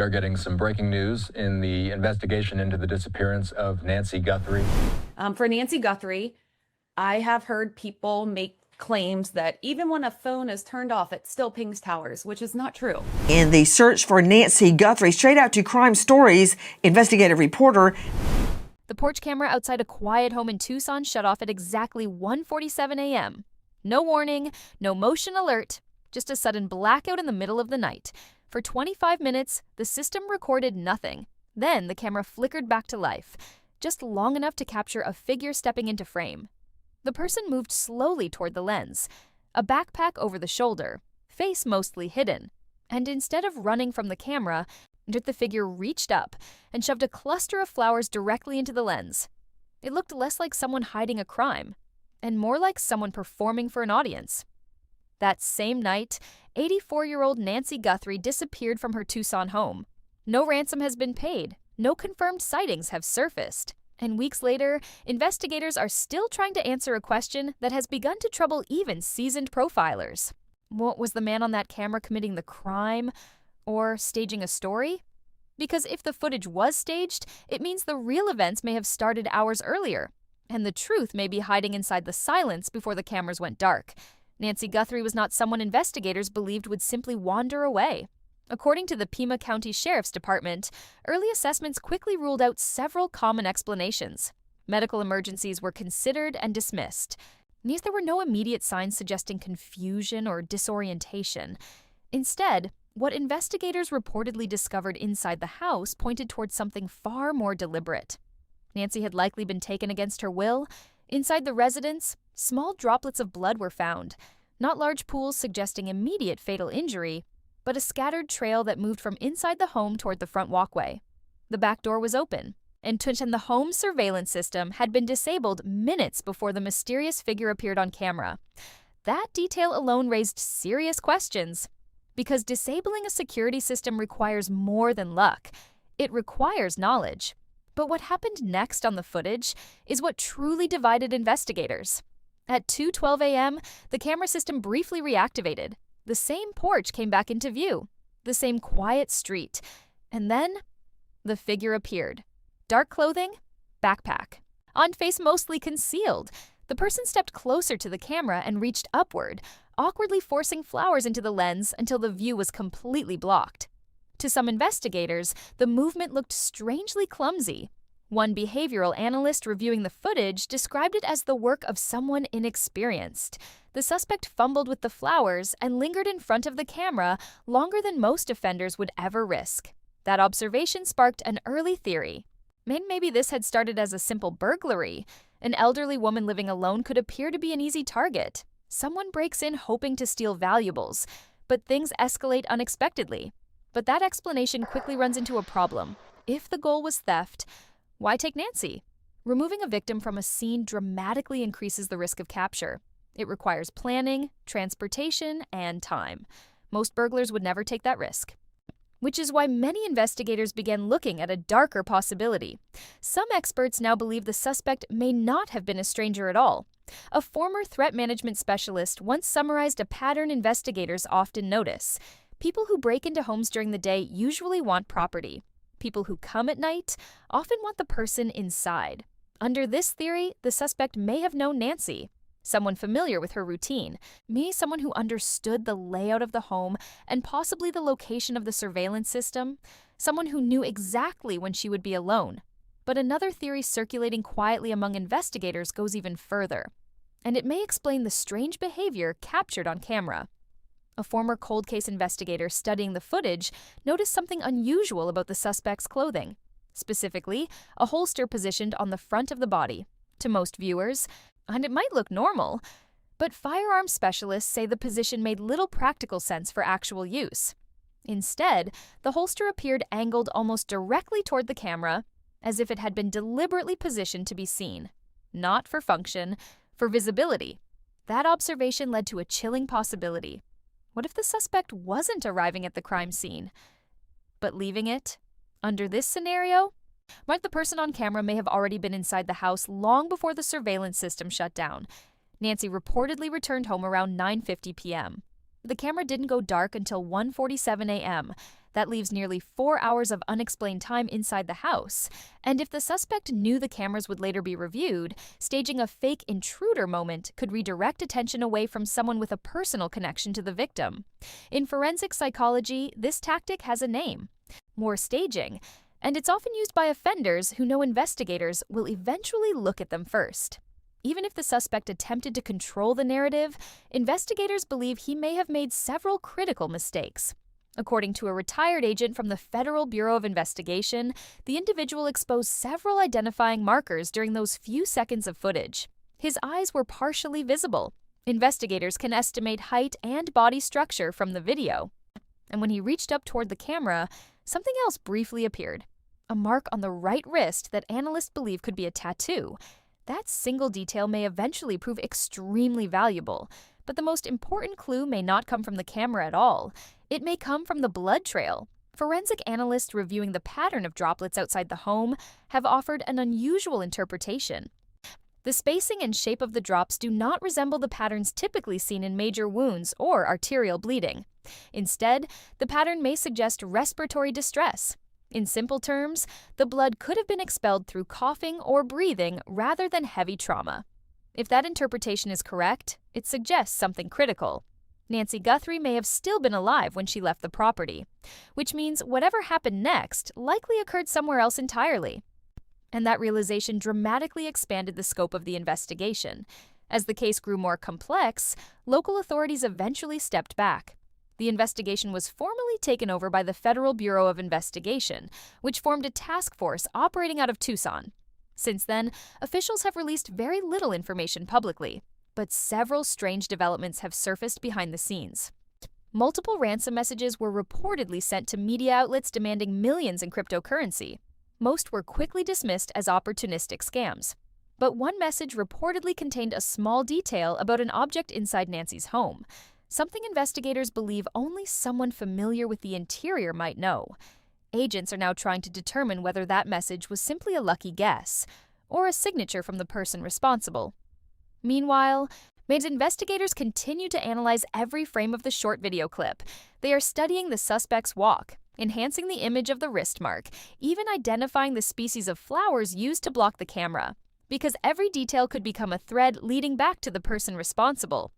We are getting some breaking news in the investigation into the disappearance of Nancy Guthrie. For Nancy Guthrie, I have heard people make claims that even when a phone is turned off, it still pings towers, which is not true. In the search for Nancy Guthrie, straight out to Crime Stories, investigative reporter. The porch camera outside a quiet home in Tucson shut off at exactly 1:47 a.m. No warning, no motion alert, just a sudden blackout in the middle of the night. For 25 minutes, the system recorded nothing. Then the camera flickered back to life, just long enough to capture a figure stepping into frame. The person moved slowly toward the lens, a backpack over the shoulder, face mostly hidden. And instead of running from the camera, the figure reached up and shoved a cluster of flowers directly into the lens. It looked less like someone hiding a crime, and more like someone performing for an audience. That same night, 84-year-old Nancy Guthrie disappeared from her Tucson home. No ransom has been paid, no confirmed sightings have surfaced. And weeks later, investigators are still trying to answer a question that has begun to trouble even seasoned profilers. What, was the man on that camera committing the crime or staging a story? Because if the footage was staged, it means the real events may have started hours earlier, and the truth may be hiding inside the silence before the cameras went dark. Nancy Guthrie was not someone investigators believed would simply wander away. According to the Pima County Sheriff's Department, early assessments quickly ruled out several common explanations. Medical emergencies were considered and dismissed. These there were no immediate signs suggesting confusion or disorientation. Instead, what investigators reportedly discovered inside the house pointed towards something far more deliberate. Nancy had likely been taken against her will. Inside the residence, small droplets of blood were found, not large pools suggesting immediate fatal injury, but a scattered trail that moved from inside the home toward the front walkway. The back door was open, and the home surveillance system had been disabled minutes before the mysterious figure appeared on camera. That detail alone raised serious questions, because disabling a security system requires more than luck. It requires knowledge. But what happened next on the footage is what truly divided investigators. At 2:12 a.m., the camera system briefly reactivated. The same porch came back into view, the same quiet street, and then the figure appeared. Dark clothing, backpack. On face mostly concealed, the person stepped closer to the camera and reached upward, awkwardly forcing flowers into the lens until the view was completely blocked. To some investigators, the movement looked strangely clumsy. One behavioral analyst reviewing the footage described it as the work of someone inexperienced. The suspect fumbled with the flowers and lingered in front of the camera longer than most offenders would ever risk. That observation sparked an early theory. Maybe this had started as a simple burglary. An elderly woman living alone could appear to be an easy target. Someone breaks in hoping to steal valuables, but things escalate unexpectedly. But that explanation quickly runs into a problem. If the goal was theft, why take Nancy? Removing a victim from a scene dramatically increases the risk of capture. It requires planning, transportation, and time. Most burglars would never take that risk. Which is why many investigators began looking at a darker possibility. Some experts now believe the suspect may not have been a stranger at all. A former threat management specialist once summarized a pattern investigators often notice. People who break into homes during the day usually want property. People who come at night often want the person inside. Under this theory, the suspect may have known Nancy, someone familiar with her routine, someone who understood the layout of the home and possibly the location of the surveillance system, someone who knew exactly when she would be alone. But another theory circulating quietly among investigators goes even further, and it may explain the strange behavior captured on camera. A former cold case investigator studying the footage noticed something unusual about the suspect's clothing, specifically a holster positioned on the front of the body. To most viewers, and it might look normal, but firearms specialists say the position made little practical sense for actual use. Instead, the holster appeared angled almost directly toward the camera, as if it had been deliberately positioned to be seen. Not for function, for visibility. That observation led to a chilling possibility. What if the suspect wasn't arriving at the crime scene, but leaving it? Under this scenario, the person on camera may have already been inside the house long before the surveillance system shut down. Nancy reportedly returned home around 9:50 p.m. The camera didn't go dark until 1:47 a.m. That leaves nearly 4 hours of unexplained time inside the house. And if the suspect knew the cameras would later be reviewed, staging a fake intruder moment could redirect attention away from someone with a personal connection to the victim. In forensic psychology, this tactic has a name: more staging, and it's often used by offenders who know investigators will eventually look at them first. Even if the suspect attempted to control the narrative, investigators believe he may have made several critical mistakes. According to a retired agent from the Federal Bureau of Investigation, the individual exposed several identifying markers during those few seconds of footage. His eyes were partially visible. Investigators can estimate height and body structure from the video. And when he reached up toward the camera, something else briefly appeared: a mark on the right wrist that analysts believe could be a tattoo. That single detail may eventually prove extremely valuable, but the most important clue may not come from the camera at all. It may come from the blood trail. Forensic analysts reviewing the pattern of droplets outside the home have offered an unusual interpretation. The spacing and shape of the drops do not resemble the patterns typically seen in major wounds or arterial bleeding. Instead, the pattern may suggest respiratory distress. In simple terms, the blood could have been expelled through coughing or breathing rather than heavy trauma. If that interpretation is correct, it suggests something critical. Nancy Guthrie may have still been alive when she left the property, which means whatever happened next likely occurred somewhere else entirely. And that realization dramatically expanded the scope of the investigation. As the case grew more complex, local authorities eventually stepped back. The investigation was formally taken over by the Federal Bureau of Investigation, which formed a task force operating out of Tucson. Since then, officials have released very little information publicly, but several strange developments have surfaced behind the scenes. Multiple ransom messages were reportedly sent to media outlets demanding millions in cryptocurrency. Most were quickly dismissed as opportunistic scams. But one message reportedly contained a small detail about an object inside Nancy's home, something investigators believe only someone familiar with the interior might know. Agents are now trying to determine whether that message was simply a lucky guess or a signature from the person responsible. Meanwhile, as investigators continue to analyze every frame of the short video clip, they are studying the suspect's walk, enhancing the image of the wrist mark, even identifying the species of flowers used to block the camera, because every detail could become a thread leading back to the person responsible.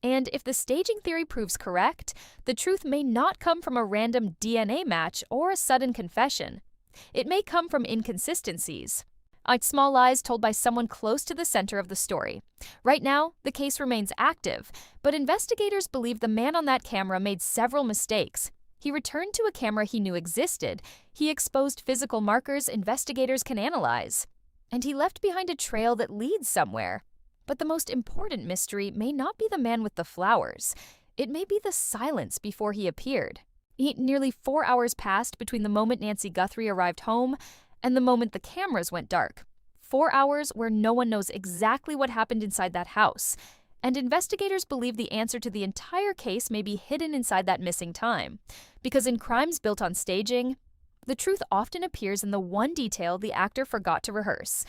And if the staging theory proves correct, the truth may not come from a random DNA match or a sudden confession. It may come from inconsistencies, small lies told by someone close to the center of the story. Right now, the case remains active, but investigators believe the man on that camera made several mistakes. He returned to a camera he knew existed, he exposed physical markers investigators can analyze, and he left behind a trail that leads somewhere. But the most important mystery may not be the man with the flowers. It may be the silence before he appeared. Nearly 4 hours passed between the moment Nancy Guthrie arrived home and the moment the cameras went dark. 4 hours where no one knows exactly what happened inside that house. And investigators believe the answer to the entire case may be hidden inside that missing time. Because in crimes built on staging, the truth often appears in the one detail the actor forgot to rehearse.